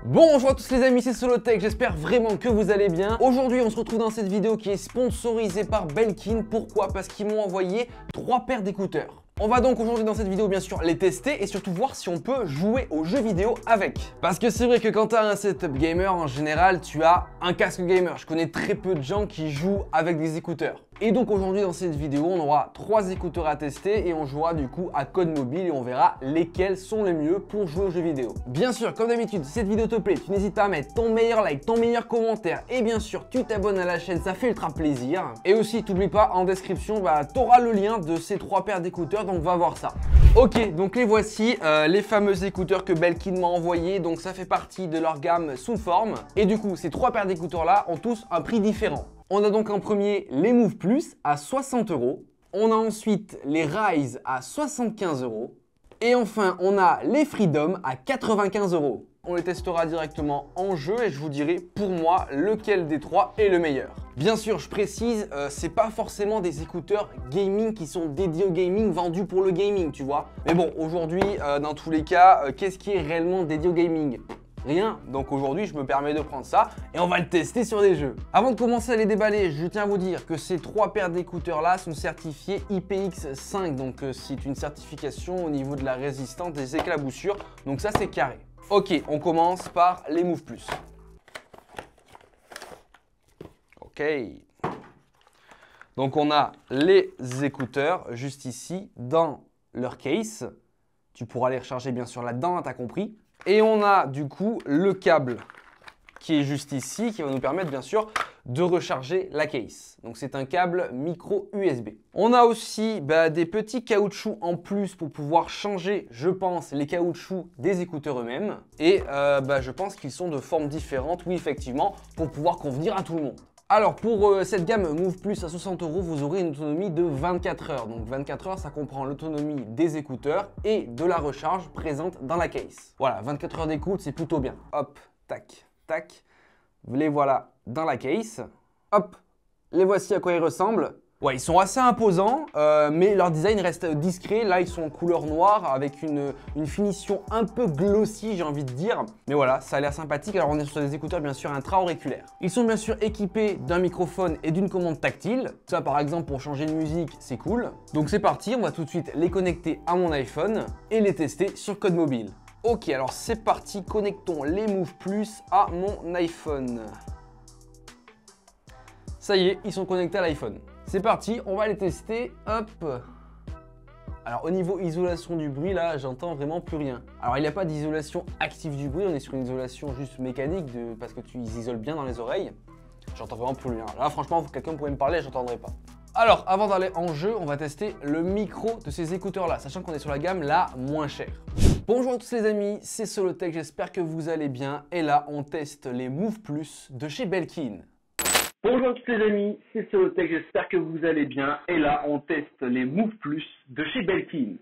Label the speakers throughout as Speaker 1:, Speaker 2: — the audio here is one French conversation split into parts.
Speaker 1: Bonjour à tous les amis, c'est Solotech, j'espère vraiment que vous allez bien. Aujourd'hui on se retrouve dans cette vidéo qui est sponsorisée par Belkin. Pourquoi? Parce qu'ils m'ont envoyé 3 paires d'écouteurs. On va donc aujourd'hui dans cette vidéo bien sûr les tester et surtout voir si on peut jouer aux jeux vidéo avec. Parce que c'est vrai que quand tu as un setup gamer, en général tu as un casque gamer. Je connais très peu de gens qui jouent avec des écouteurs. Et donc aujourd'hui dans cette vidéo on aura 3 écouteurs à tester et on jouera du coup à Code Mobile et on verra lesquels sont les mieux pour jouer aux jeux vidéo. Bien sûr comme d'habitude si cette vidéo te plaît, tu n'hésites pas à mettre ton meilleur like, ton meilleur commentaire et bien sûr tu t'abonnes à la chaîne, ça fait ultra plaisir. Et aussi t'oublie pas en description, tu auras le lien de ces 3 paires d'écouteurs, donc va voir ça. Ok, donc les voici, les fameux écouteurs que Belkin m'a envoyés, donc ça fait partie de leur gamme Soundform. Et du coup ces 3 paires d'écouteurs là ont tous un prix différent. On a donc en premier les Move Plus à 60 €. On a ensuite les Rise à 75 € et enfin on a les Freedom à 95 €. On les testera directement en jeu et je vous dirai pour moi lequel des 3 est le meilleur. Bien sûr, je précise, c'est pas forcément des écouteurs gaming qui sont dédiés au gaming, vendus pour le gaming, tu vois. Mais bon, aujourd'hui, dans tous les cas, qu'est-ce qui est réellement dédié au gaming ? Rien, donc aujourd'hui je me permets de prendre ça et on va le tester sur des jeux. Avant de commencer à les déballer, je tiens à vous dire que ces 3 paires d'écouteurs là sont certifiés IPX5, donc c'est une certification au niveau de la résistance des éclaboussures, donc ça c'est carré. Ok, on commence par les Move Plus. Ok. Donc on a les écouteurs juste ici dans leur case. Tu pourras les recharger bien sûr là-dedans, t'as compris. Et on a du coup le câble qui est juste ici, qui va nous permettre bien sûr de recharger la case. Donc c'est un câble micro USB. On a aussi des petits caoutchoucs en plus pour pouvoir changer, je pense, les caoutchoucs des écouteurs eux-mêmes. Et je pense qu'ils sont de formes différentes, oui effectivement, pour pouvoir convenir à tout le monde. Alors pour cette gamme Move Plus à 60 €, vous aurez une autonomie de 24 heures. Donc 24 heures, ça comprend l'autonomie des écouteurs et de la recharge présente dans la case. Voilà, 24 heures d'écoute, c'est plutôt bien. Hop, tac, tac. Les voilà dans la case. Hop, les voici à quoi ils ressemblent. Ouais, ils sont assez imposants, mais leur design reste discret. Là, ils sont en couleur noire avec une finition un peu glossy, j'ai envie de dire. Mais voilà, ça a l'air sympathique. Alors, on est sur des écouteurs, bien sûr, intra-auriculaires. Ils sont bien sûr équipés d'un microphone et d'une commande tactile. Ça, par exemple, pour changer de musique, c'est cool. Donc, c'est parti. On va tout de suite les connecter à mon iPhone et les tester sur Code Mobile. Ok, alors c'est parti. Connectons les Move Plus à mon iPhone. Ça y est, ils sont connectés à l'iPhone. C'est parti, on va les tester, hop. Alors au niveau isolation du bruit, là, j'entends vraiment plus rien. Alors il n'y a pas d'isolation active du bruit, on est sur une isolation juste mécanique parce que tu les isoles bien dans les oreilles. J'entends vraiment plus rien. Là franchement, quelqu'un pourrait me parler, j'entendrai pas. Alors avant d'aller en jeu, on va tester le micro de ces écouteurs là, sachant qu'on est sur la gamme la moins chère. Bonjour à tous les amis, c'est Solotech, j'espère que vous allez bien. Et là, on teste les Move Plus de chez Belkin. Bonjour à tous les amis, c'est Solotech, j'espère que vous allez bien. Et là, on teste les Move Plus de chez Belkin.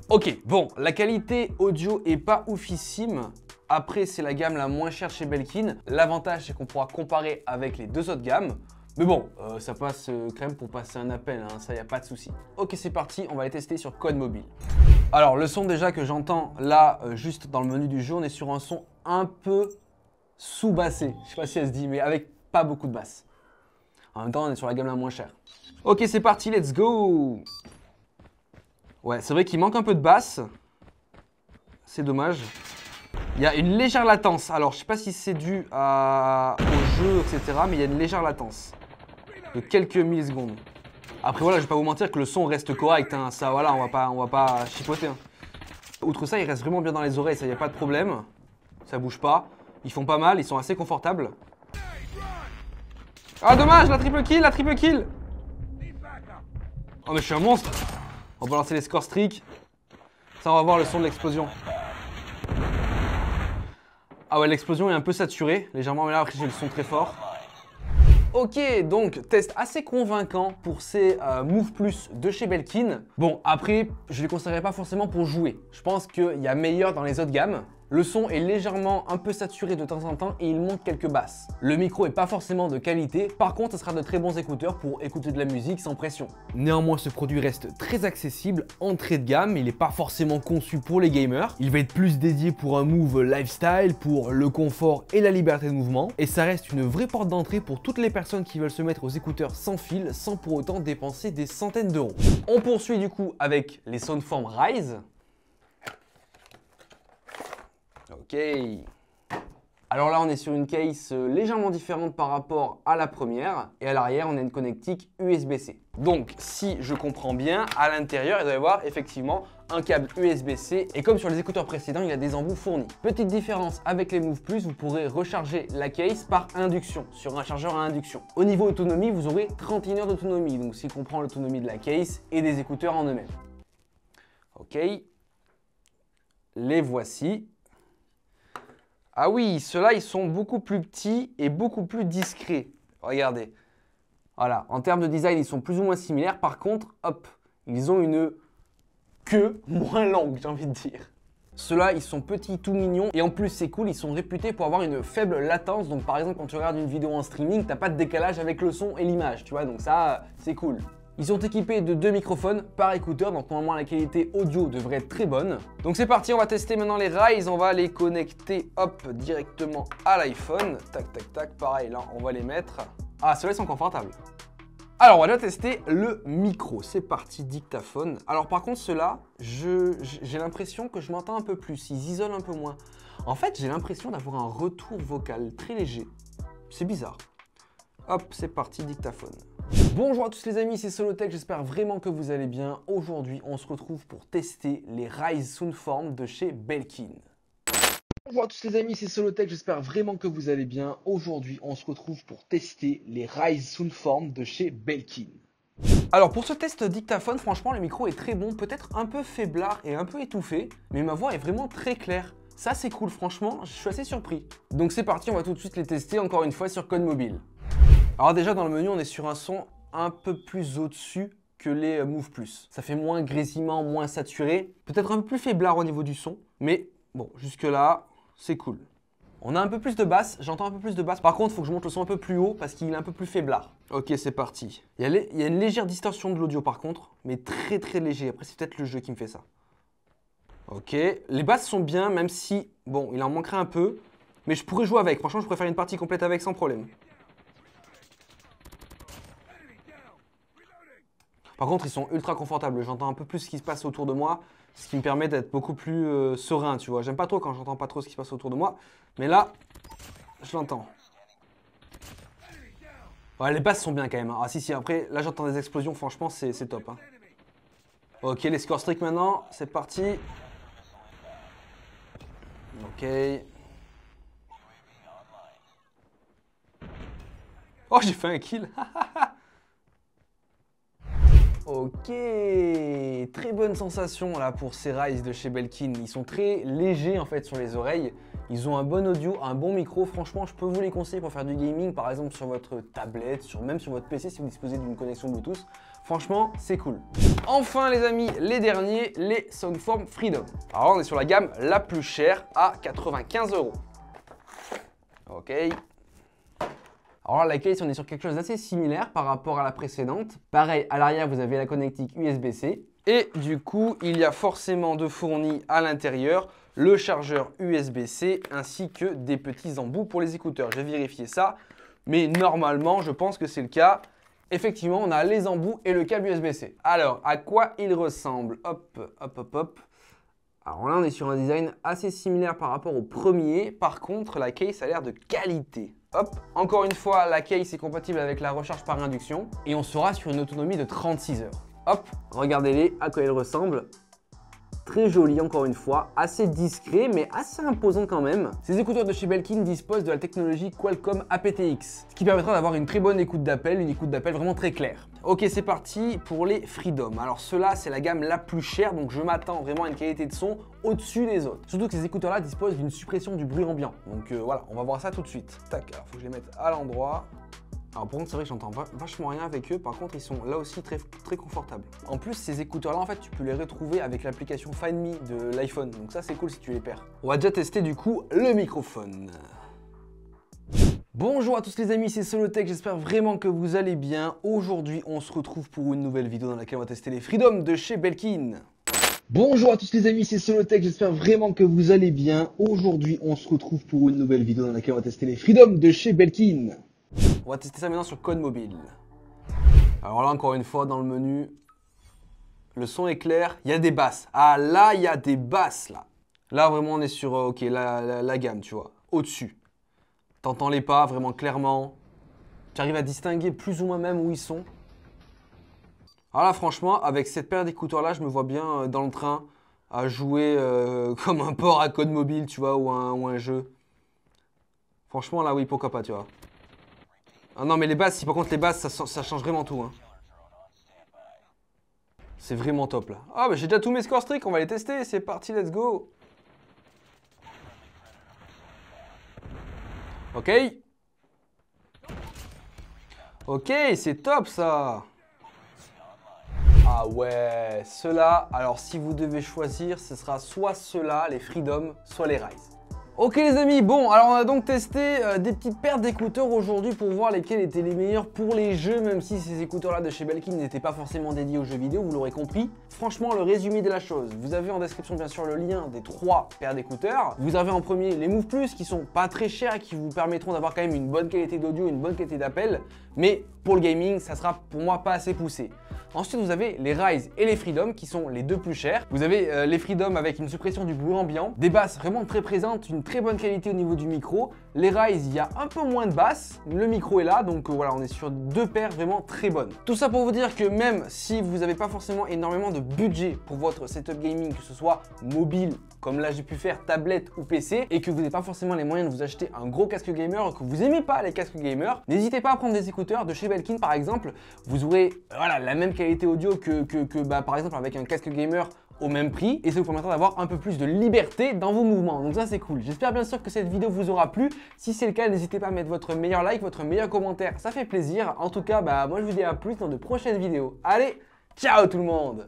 Speaker 1: Ok, bon, la qualité audio est pas oufissime. Après, c'est la gamme la moins chère chez Belkin. L'avantage, c'est qu'on pourra comparer avec les 2 autres gammes. Mais bon, ça passe quand même pour passer un appel, hein, ça y a pas de souci. Ok, c'est parti, on va les tester sur Code Mobile. Alors, le son déjà que j'entends là, juste dans le menu du jeu, on est sur un son un peu sous-bassé. Je sais pas si elle se dit, mais avec pas beaucoup de basse. En même temps, on est sur la gamme la moins chère. Ok, c'est parti, let's go! Ouais, c'est vrai qu'il manque un peu de basse. C'est dommage. Il y a une légère latence. Alors, je sais pas si c'est dû au jeu, etc. Mais il y a une légère latence de quelques millisecondes. Après, voilà, je vais pas vous mentir que le son reste correct. Hein. Ça, voilà, on va pas chipoter. Hein. Outre ça, il reste vraiment bien dans les oreilles. Ça, y a pas de problème. Ça bouge pas. Ils font pas mal. Ils sont assez confortables. Ah dommage, la triple kill, la triple kill. Oh mais je suis un monstre. On va lancer les score streaks. Ça on va voir le son de l'explosion. Ah ouais, l'explosion est un peu saturée, légèrement, mais là après j'ai le son très fort. Ok, donc test assez convaincant pour ces Move Plus de chez Belkin. Bon, après, je ne les conseillerais pas forcément pour jouer. Je pense qu'il y a meilleur dans les autres gammes. Le son est légèrement un peu saturé de temps en temps et il manque quelques basses. Le micro est pas forcément de qualité, par contre, ce sera de très bons écouteurs pour écouter de la musique sans pression. Néanmoins, ce produit reste très accessible, entrée de gamme, il n'est pas forcément conçu pour les gamers. Il va être plus dédié pour un move lifestyle, pour le confort et la liberté de mouvement. Et ça reste une vraie porte d'entrée pour toutes les personnes qui veulent se mettre aux écouteurs sans fil, sans pour autant dépenser des centaines d'euros. On poursuit du coup avec les Soundform Rise. Ok. Alors là, on est sur une case légèrement différente par rapport à la première. Et à l'arrière, on a une connectique USB-C. Donc, si je comprends bien, à l'intérieur, il doit y avoir effectivement un câble USB-C. Et comme sur les écouteurs précédents, il y a des embouts fournis. Petite différence avec les Move Plus, vous pourrez recharger la case par induction, sur un chargeur à induction. Au niveau autonomie, vous aurez 31 heures d'autonomie. Donc, ce qui comprend l'autonomie de la case et des écouteurs en eux-mêmes. Ok. Les voici. Ah oui, ceux-là, ils sont beaucoup plus petits et beaucoup plus discrets. Regardez. Voilà, en termes de design, ils sont plus ou moins similaires. Par contre, hop, ils ont une queue moins longue, j'ai envie de dire. Ceux-là, ils sont petits, tout mignons. Et en plus, c'est cool, ils sont réputés pour avoir une faible latence. Donc, par exemple, quand tu regardes une vidéo en streaming, t'as pas de décalage avec le son et l'image, tu vois. Donc ça, c'est cool. Ils sont équipés de 2 microphones par écouteur, donc normalement la qualité audio devrait être très bonne. Donc c'est parti, on va tester maintenant les Rise, on va les connecter hop directement à l'iPhone. Tac tac tac, pareil là on va les mettre. Ah ceux-là ils sont confortables. Alors on va déjà tester le micro, c'est parti, dictaphone. Alors par contre ceux-là, j'ai l'impression que je m'entends un peu plus, ils isolent un peu moins. En fait j'ai l'impression d'avoir un retour vocal très léger, c'est bizarre. Hop, c'est parti, dictaphone. Bonjour à tous les amis, c'est Solotech, j'espère vraiment que vous allez bien. Aujourd'hui, on se retrouve pour tester les Rise Soundform de chez Belkin. Bonjour à tous les amis, c'est Solotech, j'espère vraiment que vous allez bien. Aujourd'hui, on se retrouve pour tester les Rise Soundform de chez Belkin. Alors pour ce test dictaphone, franchement, le micro est très bon, peut-être un peu faiblard et un peu étouffé, mais ma voix est vraiment très claire. Ça, c'est cool, franchement, je suis assez surpris. Donc c'est parti, on va tout de suite les tester encore une fois sur Code Mobile. Alors déjà dans le menu, on est sur un son un peu plus au-dessus que les Move Plus. Ça fait moins grésillement, moins saturé, peut-être un peu plus faiblard au niveau du son, mais bon, jusque là, c'est cool. On a un peu plus de basse, j'entends un peu plus de basse. Par contre, il faut que je monte le son un peu plus haut parce qu'il est un peu plus faiblard. Ok, c'est parti. Il y a une légère distorsion de l'audio par contre, mais très très léger. Après, c'est peut-être le jeu qui me fait ça. Ok, les basses sont bien, même si, bon, il en manquerait un peu, mais je pourrais jouer avec. Franchement, je pourrais faire une partie complète avec sans problème. Par contre, ils sont ultra confortables. J'entends un peu plus ce qui se passe autour de moi, ce qui me permet d'être beaucoup plus serein, tu vois. J'aime pas trop quand j'entends pas trop ce qui se passe autour de moi, mais là, je l'entends. Ouais, les basses sont bien quand même. Ah si, après, là j'entends des explosions, franchement, c'est top. Hein. Ok, les scores stricts maintenant, c'est parti. Ok. Oh, j'ai fait un kill. Ok, très bonne sensation là pour ces Rise de chez Belkin. Ils sont très légers en fait sur les oreilles. Ils ont un bon audio, un bon micro. Franchement, je peux vous les conseiller pour faire du gaming, par exemple sur votre tablette, même sur votre PC si vous disposez d'une connexion Bluetooth. Franchement, c'est cool. Enfin les amis, les derniers, les Soundform Freedom. Alors on est sur la gamme la plus chère à 95 €. Ok. Alors là, la case, on est sur quelque chose d'assez similaire par rapport à la précédente. Pareil, à l'arrière, vous avez la connectique USB-C. Et du coup, il y a forcément de fourni à l'intérieur le chargeur USB-C ainsi que des petits embouts pour les écouteurs. J'ai vérifié ça, mais normalement, je pense que c'est le cas. Effectivement, on a les embouts et le câble USB-C. Alors, à quoi il ressemble? Hop, hop, hop, hop. Alors là, on est sur un design assez similaire par rapport au premier. Par contre, la case a l'air de qualité. Hop, encore une fois, la case est compatible avec la recharge par induction et on sera sur une autonomie de 36 heures. Hop, regardez-les, à quoi ils ressemblent. Très joli encore une fois, assez discret mais assez imposant quand même. Ces écouteurs de chez Belkin disposent de la technologie Qualcomm aptX, ce qui permettra d'avoir une très bonne écoute d'appel, une écoute d'appel vraiment très claire. Ok, c'est parti pour les Freedom. Alors ceux-là, c'est la gamme la plus chère, donc je m'attends vraiment à une qualité de son au-dessus des autres. Surtout que ces écouteurs-là disposent d'une suppression du bruit ambiant. Donc voilà, on va voir ça tout de suite. Tac, alors faut que je les mette à l'endroit. Alors par contre c'est vrai que j'entends vachement rien avec eux, par contre ils sont là aussi très confortables. En plus ces écouteurs là en fait tu peux les retrouver avec l'application Find Me de l'iPhone, donc ça c'est cool si tu les perds. On va déjà tester du coup le microphone. Bonjour à tous les amis, c'est Solotech, j'espère vraiment que vous allez bien. Aujourd'hui on se retrouve pour une nouvelle vidéo dans laquelle on va tester les Freedom de chez Belkin. Bonjour à tous les amis, c'est Solotech, j'espère vraiment que vous allez bien. Aujourd'hui on se retrouve pour une nouvelle vidéo dans laquelle on va tester les Freedom de chez Belkin. On va tester ça maintenant sur Code Mobile. Alors là encore une fois dans le menu, le son est clair, il y a des basses. Ah là il y a des basses là. Là vraiment on est sur ok, la gamme tu vois, au-dessus. T'entends les pas vraiment clairement. Tu arrives à distinguer plus ou moins même où ils sont. Alors là franchement avec cette paire d'écouteurs là je me vois bien dans le train à jouer comme un porc à Code Mobile tu vois ou un jeu. Franchement là oui pourquoi pas tu vois. Ah non mais les basses, si par contre les basses ça change vraiment tout hein. C'est vraiment top là. Ah bah j'ai déjà tous mes score streaks, on va les tester, c'est parti, let's go. Ok. Ok, c'est top ça. Ah ouais, ceux-là, alors si vous devez choisir, ce sera soit ceux-là, les Freedom, soit les Rise. Ok les amis, bon alors on a donc testé des petites paires d'écouteurs aujourd'hui pour voir lesquels étaient les meilleurs pour les jeux, même si ces écouteurs là de chez Belkin n'étaient pas forcément dédiés aux jeux vidéo, vous l'aurez compris. Franchement le résumé de la chose, vous avez en description bien sûr le lien des 3 paires d'écouteurs. Vous avez en premier les Move Plus qui sont pas très chers et qui vous permettront d'avoir quand même une bonne qualité d'audio, une bonne qualité d'appel, mais pour le gaming ça sera pour moi pas assez poussé. Ensuite, vous avez les Rise et les Freedom qui sont les deux plus chers. Vous avez les Freedom avec une suppression du bruit ambiant, des basses vraiment très présentes, une très bonne qualité au niveau du micro. Les Rise, il y a un peu moins de basses, le micro est là, donc voilà, on est sur 2 paires vraiment très bonnes. Tout ça pour vous dire que même si vous n'avez pas forcément énormément de budget pour votre setup gaming, que ce soit mobile, comme là j'ai pu faire, tablette ou PC, et que vous n'avez pas forcément les moyens de vous acheter un gros casque gamer, que vous n'aimez pas les casques gamers, n'hésitez pas à prendre des écouteurs de chez Belkin par exemple. Vous aurez voilà, la même qualité audio que par exemple avec un casque gamer au même prix, et ça vous permettra d'avoir un peu plus de liberté dans vos mouvements, donc ça c'est cool. J'espère bien sûr que cette vidéo vous aura plu. Si c'est le cas, n'hésitez pas à mettre votre meilleur like, votre meilleur commentaire, ça fait plaisir. En tout cas, moi je vous dis à plus dans de prochaines vidéos. Allez, ciao tout le monde!